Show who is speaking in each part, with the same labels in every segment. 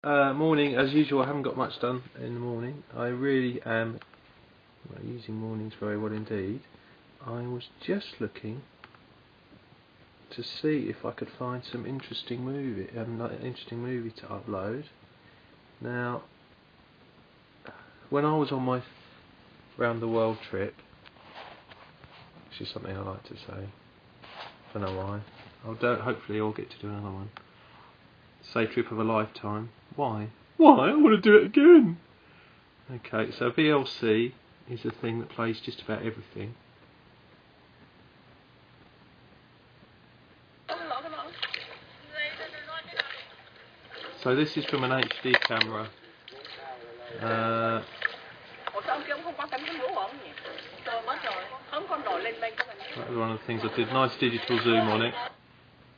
Speaker 1: Morning, as usual. I haven't got much done in the morning. I really am using mornings very well indeed. I was just looking to see if I could find some interesting movie, to upload. Now, when I was on my round the world trip, which is something I like to say, I don't know why. Hopefully I'll get to do another one. Say trip of a lifetime. Why? Why? I want to do it again. Okay, so VLC is a thing that plays just about everything. So this is from an HD camera. That was one of the things I did. Nice digital zoom on it.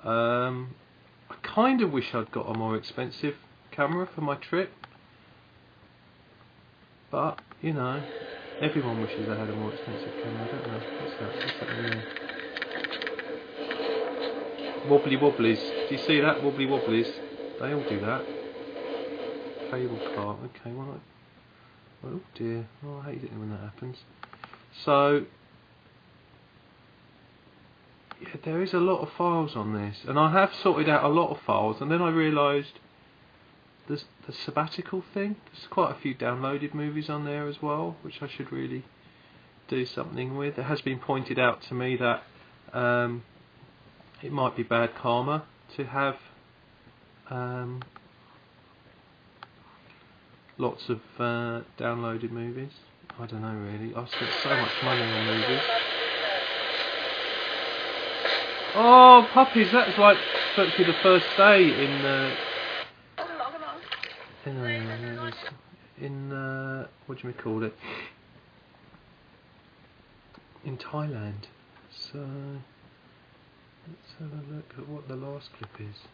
Speaker 1: I kind of wish I'd got a more expensive camera for my trip, but you know, everyone wishes they had a more expensive camera. I don't know. What's that Wobbly wobblies. Do you see that? Wobbly wobblies. They all do that. Cable car. Okay, well, oh dear. Oh, I hate it when that happens. So, yeah, there is a lot of files on this, and I have sorted out a lot of files, and then I realised there's the sabbatical thing. There's quite a few downloaded movies on there as well, which I should really do something with. It has been pointed out to me that it might be bad karma to have lots of downloaded movies. I don't know really. I've spent so much money on movies. Oh, puppies! That's like virtually the first day in what do you call it? In Thailand. So let's have a look at what the last clip is.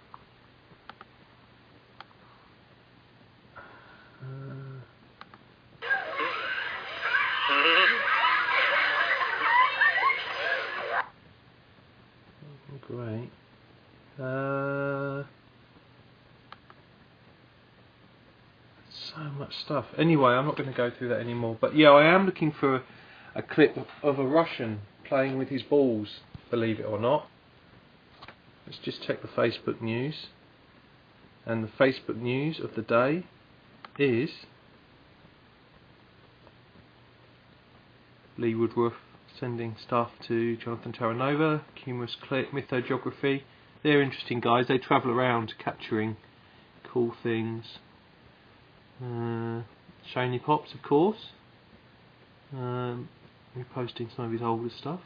Speaker 1: Great. So much stuff. Anyway, I'm not going to go through that anymore. But yeah, I am looking for a clip of a Russian playing with his balls, believe it or not. Let's just check the Facebook news. And the Facebook news of the day is Lee Woodruff sending stuff to Jonathan Terranova, Cumulus Click, Mythogeography. They're interesting guys. They travel around capturing cool things. Shiny Pops, of course. Reposting some of his older stuff.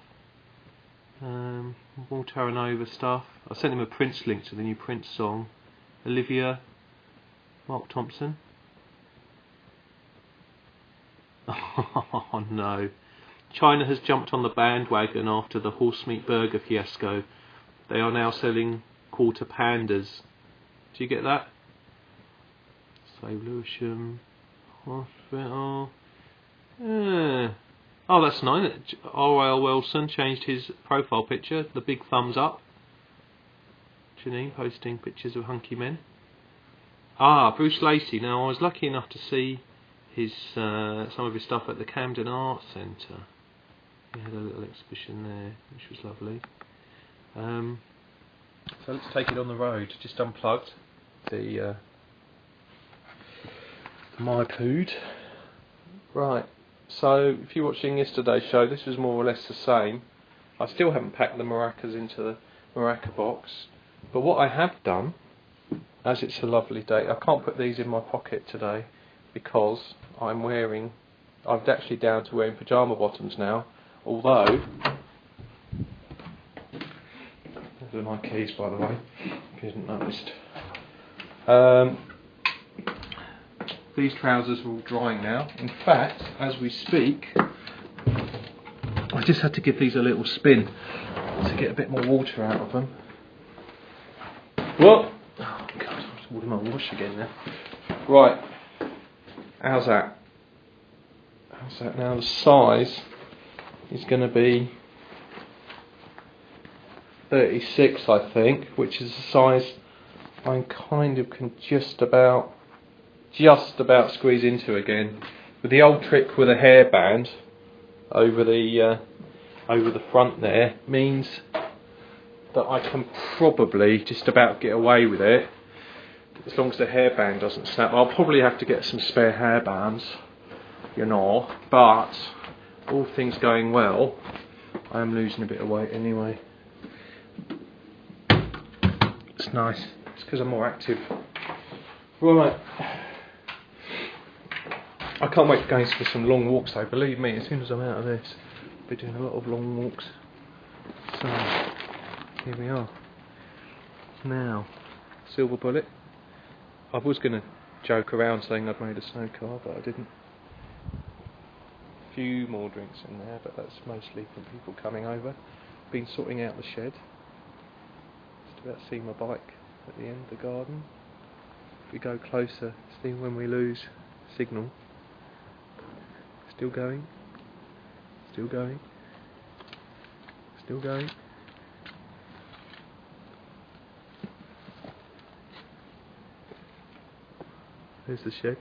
Speaker 1: More Terranova stuff. I sent him a Prince link to the new Prince song. Olivia, Mark Thompson. Oh no. China has jumped on the bandwagon after the horse meat burger fiasco. They are now selling quarter pandas. Do you get that? Save Lewisham Hospital. Oh, that's nice. R.L. Wilson changed his profile picture. The big thumbs up. Janine posting pictures of hunky men. Bruce Lacey. Now, I was lucky enough to see his some of his stuff at the Camden Arts Centre. He had a little exhibition there, which was lovely. So let's take it on the road. Just unplugged the MyPood. Right. So if you're watching yesterday's show, this was more or less the same. I still haven't packed the maracas into the maraca box, but what I have done, as it's a lovely day, I can't put these in my pocket today because I'm actually down to wearing pyjama bottoms now. Although, those are my keys, by the way, if you hadn't noticed. These trousers are all drying now. In fact, as we speak, I just had to give these a little spin to get a bit more water out of them. What? Oh God, I'm just my wash again now. Right, how's that? Now the size is going to be 36, I think, which is a size I kind of can just about just about squeeze into again. With the old trick with a hairband over the front there means that I can probably just about get away with it as long as the hairband doesn't snap. I'll probably have to get some spare hairbands, you know, but all things going well, I am losing a bit of weight anyway. It's nice. It's because I'm more active. Right. I can't wait to go for some long walks though. Believe me, as soon as I'm out of this, I'll be doing a lot of long walks. So, here we are. Now, silver bullet. I was going to joke around saying I'd made a snow car, but I didn't. A few more drinks in there, but that's mostly from people coming over. Been sorting out the shed. Just about see my bike at the end of the garden. If we go closer, see when we lose signal. Still going. Still going. Still going. There's the shed.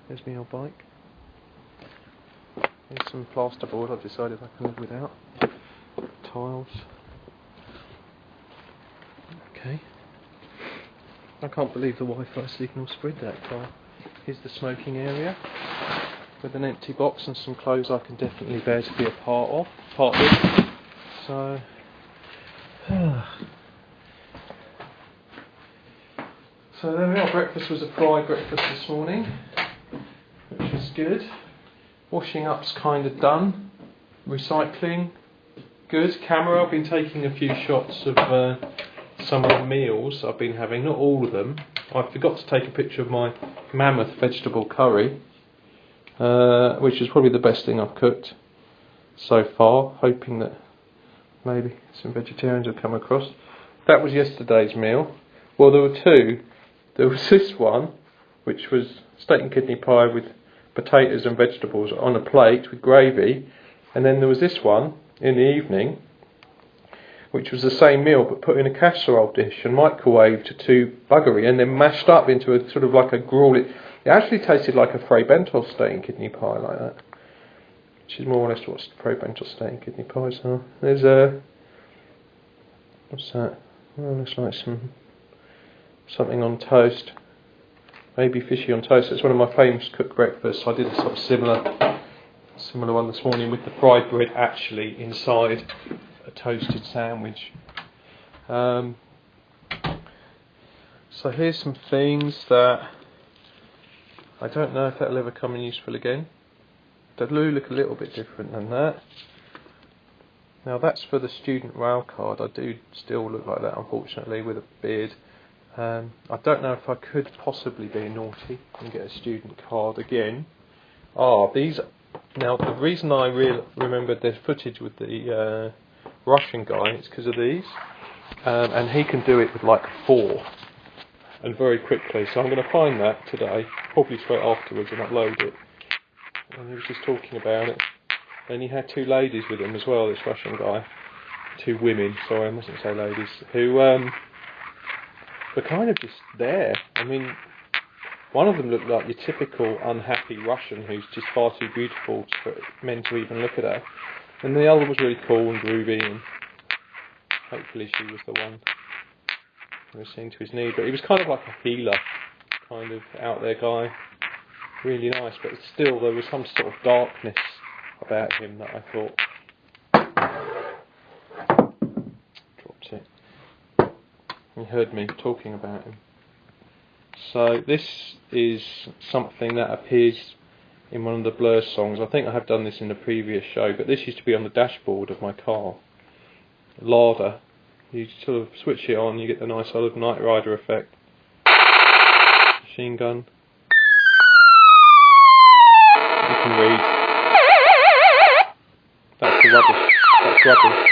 Speaker 1: There's my old bike. There's some plasterboard I've decided I can live without. Tiles. Okay. I can't believe the Wi-Fi signal spread that far. Here's the smoking area with an empty box and some clothes I can definitely bear to be a part with. So, so there we are. Breakfast was a fried breakfast this morning, which was good. Washing up's kind of done. Recycling, good. Camera, I've been taking a few shots of some of the meals I've been having, not all of them. I forgot to take a picture of my mammoth vegetable curry, which is probably the best thing I've cooked so far, hoping that maybe some vegetarians will come across. That was yesterday's meal. Well, there were two. There was this one, which was steak and kidney pie with potatoes and vegetables on a plate with gravy, and then there was this one in the evening, which was the same meal but put in a casserole dish and microwaved to buggery and then mashed up into a sort of like a gruel. It actually tasted like a Fray Bentos steak and kidney pie like that, which is more or less what Fray Bentos steak and kidney pies are. There's what's that? Oh, looks like something on toast. Maybe fishy on toast. It's one of my famous cooked breakfasts. I did a sort of similar one this morning with the fried bread actually inside a toasted sandwich. So here's some things that I don't know if that'll ever come in useful again. They do look a little bit different than that. Now that's for the student rail card. I do still look like that, unfortunately, with a beard. I don't know if I could possibly be naughty and get a student card again. These. Now the reason I remembered the footage with the Russian guy is because of these, and he can do it with like 4 and very quickly. So I'm going to find that today, probably straight afterwards, and upload it. And he was just talking about it. And he had 2 ladies with him as well, this Russian guy. 2 women, sorry, I mustn't say ladies, who were kind of just there. I mean, one of them looked like your typical unhappy Russian who's just far too beautiful for men to even look at her. And the other was really cool and groovy, and hopefully she was the one who was seeing to his need. But he was kind of like a healer, kind of out there guy. Really nice, but still there was some sort of darkness about him that I thought. Dropped it. He heard me talking about him. So this is something that appears in one of the Blur songs. I think I have done this in a previous show, but this used to be on the dashboard of my car. Larder. You sort of switch it on, you get the nice old Knight Rider effect. Machine gun. You can read. That's the rubbish. That's rubbish.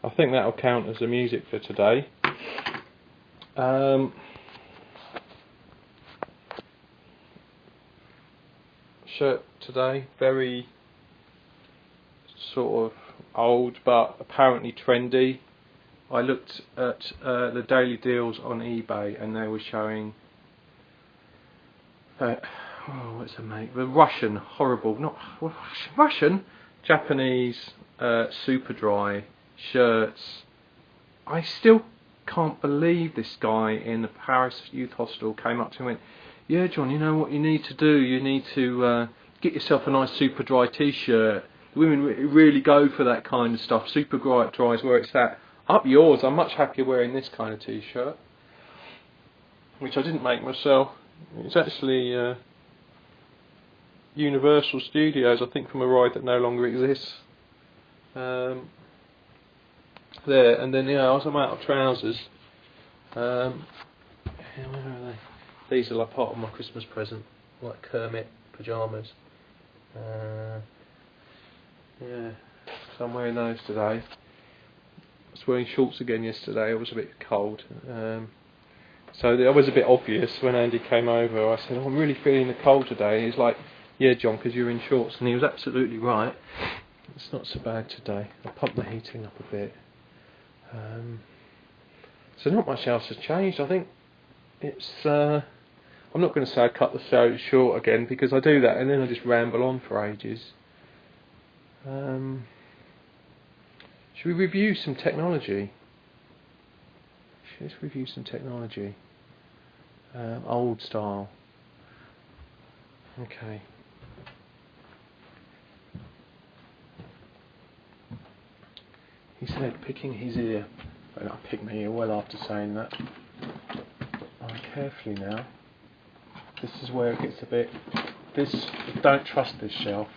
Speaker 1: I think that'll count as the music for today. shirt today, very sort of old but apparently trendy. I looked at the daily deals on eBay and they were showing what's it make? The Russian, horrible, not Russian, Japanese super dry shirts. I still can't believe this guy in the Paris youth hostel came up to me and went, "Yeah, John, you know what you need to do? You need to get yourself a nice super dry t-shirt. Women really go for that kind of stuff. Super dry is where it's at. Up yours. I'm much happier wearing this kind of t-shirt," which I didn't make myself. It's actually Universal Studios, I think, from a ride that no longer exists. There, and then I'm out of trousers. Where are they? These are like part of my Christmas present, like Kermit pyjamas. Yeah, so I'm wearing those today. I was wearing shorts again yesterday. It was a bit cold. So that was a bit obvious when Andy came over. I said, "Oh, I'm really feeling the cold today." And he's like, "Yeah, John, because you're in shorts." And he was absolutely right. It's not so bad today. I pumped the heating up a bit. So not much else has changed. I think it's... I'm not going to say I cut the show short again, because I do that and then I just ramble on for ages. Should we review some technology? Let's review some technology. Old style. Okay. He said picking his ear. Well, I picked my ear well after saying that. Carefully now. This is where it gets a bit... Don't trust this shelf.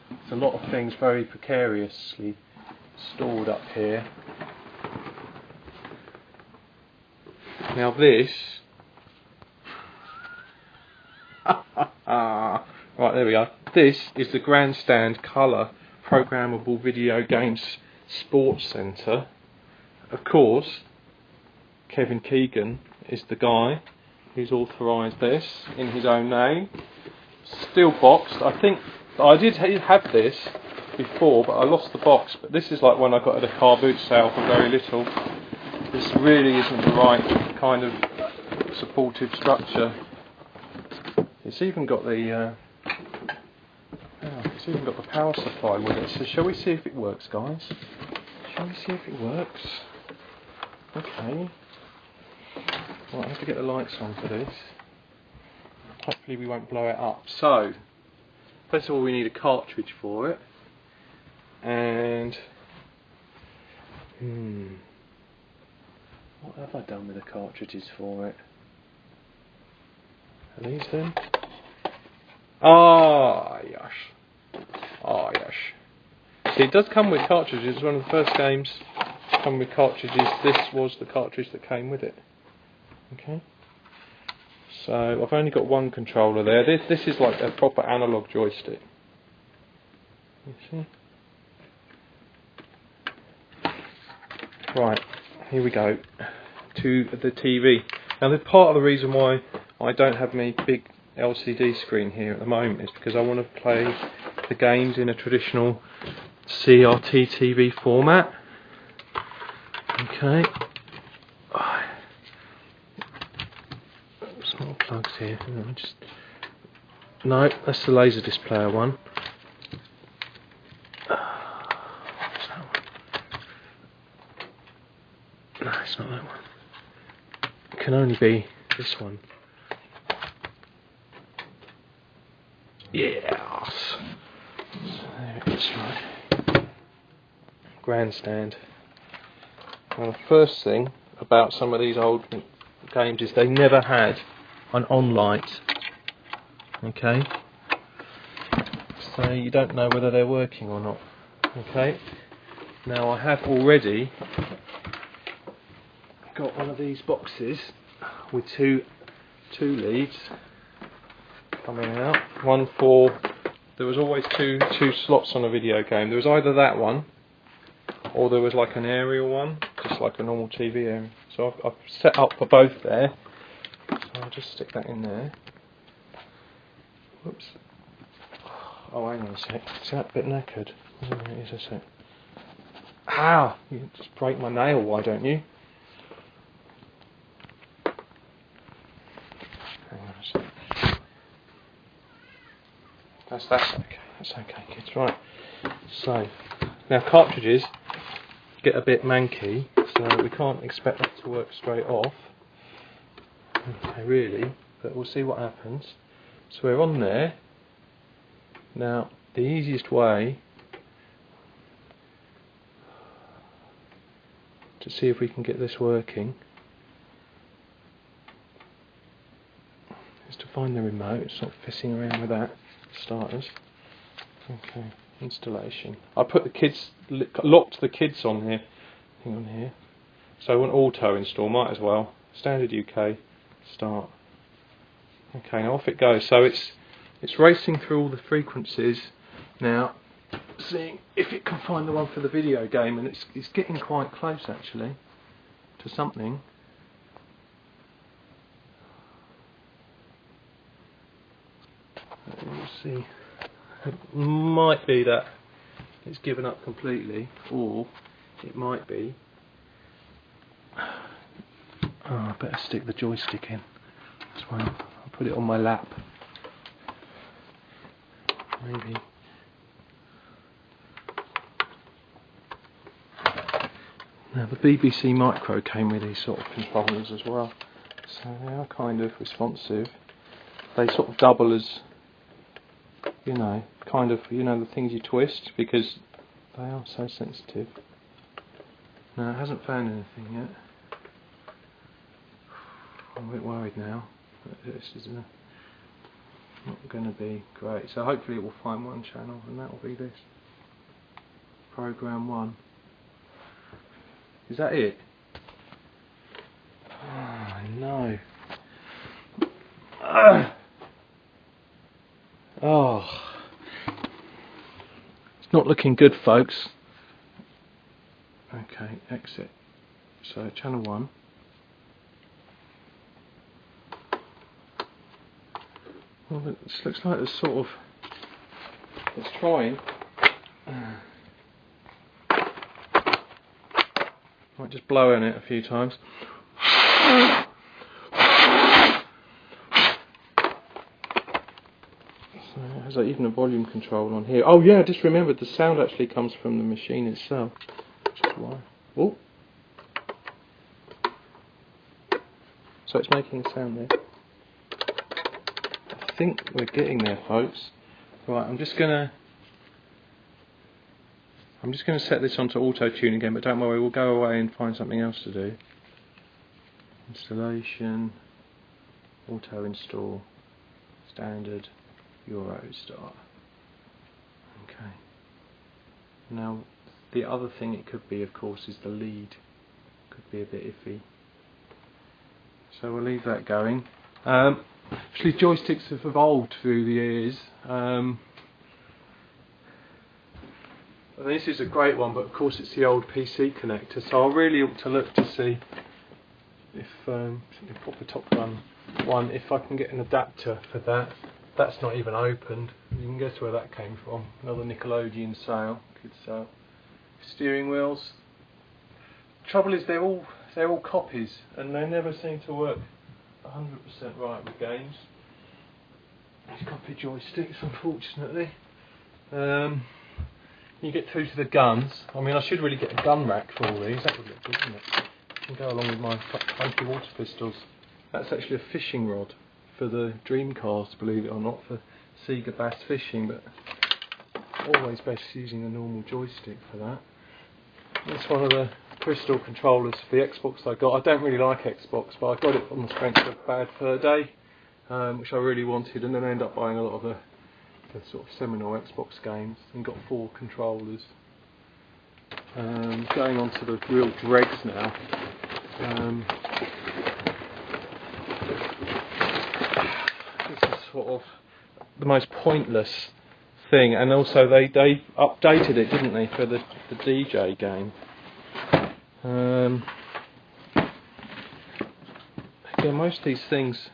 Speaker 1: There's a lot of things very precariously stored up here. Now this... Right, there we go. This is the Grandstand Colour Programmable Video Games Sports Centre. Of course, Kevin Keegan is the guy who's authorised this in his own name. Still boxed. I think I did have this before, but I lost the box. But this is like when I got at a car boot sale for very little. This really isn't the right kind of supportive structure. It's even got the power supply with it. So shall we see if it works, guys? Shall we see if it works? Okay. Right, I have to get the lights on for this. Hopefully we won't blow it up. So, first of all we need a cartridge for it. And... what have I done with the cartridges for it? Are these them? Ah, yes. Ah, yes. See, it does come with cartridges. One of the first games come with cartridges. This was the cartridge that came with it. Okay. So I've only got one controller there. This is like a proper analog joystick. You see? Right, here we go to the TV. Now, the part of the reason why I don't have my big LCD screen here at the moment is because I want to play the games in a traditional CRT TV format. Okay. Small plugs here. No, that's the laser displayer one. No, it's not that one. It can only be this one. Yes. So there it is, right. Grandstand. Now the first thing about some of these old games is they never had an on light. Okay. So you don't know whether they're working or not. Okay. Now I have already got one of these boxes with two leads coming out. One for... There was always two slots on a video game. There was either that one, or there was like an aerial one, just like a normal TV area. So I've set up for both there. So I'll just stick that in there. Whoops. Oh, hang on a sec. Is that a bit knackered? Oh, it is a sec. Ow! You just break my nail, why don't you? Hang on a sec. That's okay. That's okay, kids. Right. So, now cartridges get a bit manky, so we can't expect that to work straight off. Okay, really, but we'll see what happens. So we're on there. Now, the easiest way to see if we can get this working is to find the remote. Stop fissing around with that, starters. Okay, installation. I put the kids, locked the kids on here. Hang on here. So I want auto install, might as well. Standard UK, start. Okay, now off it goes. So it's racing through all the frequencies now, seeing if it can find the one for the video game, and it's getting quite close actually to something. We'll see. It might be that it's given up completely, or it might be. Oh, I better stick the joystick in as well. I'll put it on my lap. Maybe. Now the BBC Micro came with these sort of controllers as well, so they are kind of responsive. They sort of double as, kind of, the things you twist, because they are so sensitive. No, it hasn't found anything yet. I'm a bit worried now. This is not going to be great. So hopefully it will find one channel, and that will be this. Program 1. Is that it? Oh no. Oh. It's not looking good, folks. Okay, exit. So channel 1. Well, this looks like there's sort of, it's trying. Might just blow on it a few times. So it has even a volume control on here. Oh yeah, I just remembered the sound actually comes from the machine itself. Which is why. Oh. So it's making a sound there. I think we're getting there, folks. Right, I'm just gonna set this onto auto tune again, but don't worry, we'll go away and find something else to do. Installation, auto install, standard, Euro start. Okay. Now, the other thing it could be, of course, is the lead. Could be a bit iffy. So we'll leave that going. Actually, joysticks have evolved through the years. This is a great one, but of course it's the old PC connector, so I really ought to look to see if proper Top Gun 1, if I can get an adapter for that. That's not even opened. You can guess where that came from. Another Nickelodeon sale, kids sale. Steering wheels. Trouble is they're all copies, and they never seem to work 100% right with games. These copy joysticks, unfortunately. You get through to the guns. I mean, I should really get a gun rack for all these. That would look good, wouldn't it? Can go along with my funky water pistols. That's actually a fishing rod for the Dreamcast, believe it or not, for Sega bass fishing, but always best using a normal joystick for that. That's one of the crystal controllers for the Xbox I got. I don't really like Xbox, but I got it on the strength of Bad Fur Day, which I really wanted, and then I ended up buying a lot of the sort of seminal Xbox games, and got 4 controllers. Going on to the real dregs now. This is sort of the most pointless thing, and also they updated it, didn't they, for the DJ game. Again, most of these things,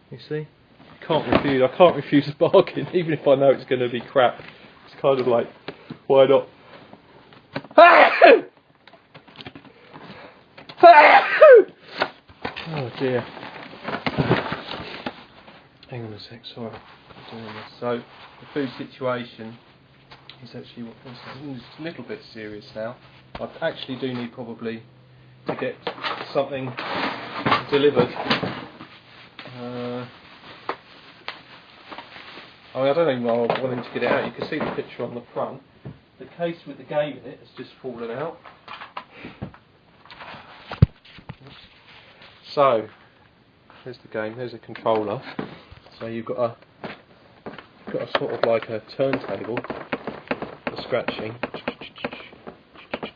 Speaker 1: you see, you I can't refuse a bargain, even if I know it's going to be crap. It's kind of like, why not? Oh dear. Hang on a sec, sorry. I'm doing this. So, the food situation is actually it's a little bit serious now. I actually do need probably to get something delivered. I don't even know I want him to get it out. You can see the picture on the front. The case with the game in it has just fallen out. So, there's the game, there's a controller. So you've got a sort of like a turntable for scratching,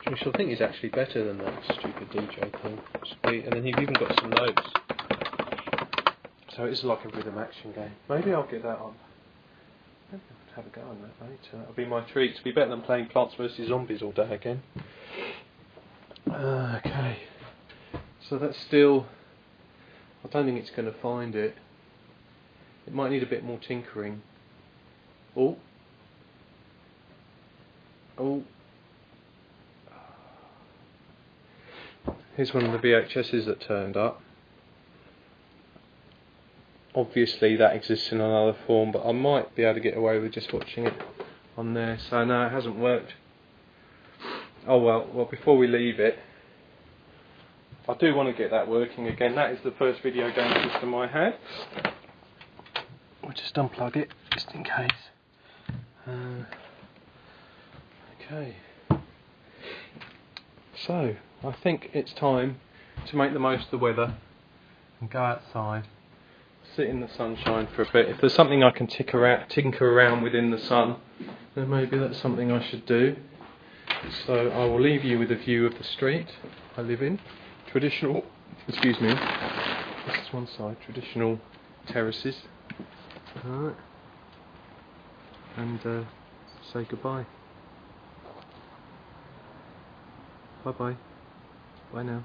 Speaker 1: which I think is actually better than that stupid DJ thing. Sweet. And then you've even got some notes. So it's like a rhythm action game. Maybe I'll get that on. Maybe I'll have a go on that later. That'll be my treat. It'll be better than playing Plants vs Zombies all day again. Okay. So that's still... I don't think it's going to find it. It might need a bit more tinkering. Oh. Here's one of the VHSs that turned up. Obviously that exists in another form, but I might be able to get away with just watching it on there. So no, it hasn't worked. Oh well, before we leave it, I do want to get that working again. That is the first video game system I had. We'll just unplug it, just in case. Okay. So, I think it's time to make the most of the weather and go outside, sit in the sunshine for a bit. If there's something I can tinker around with in the sun, then maybe that's something I should do. So I will leave you with a view of the street I live in. Traditional, excuse me, this is one side, traditional terraces. Alright. And say goodbye. Bye bye. Bye now.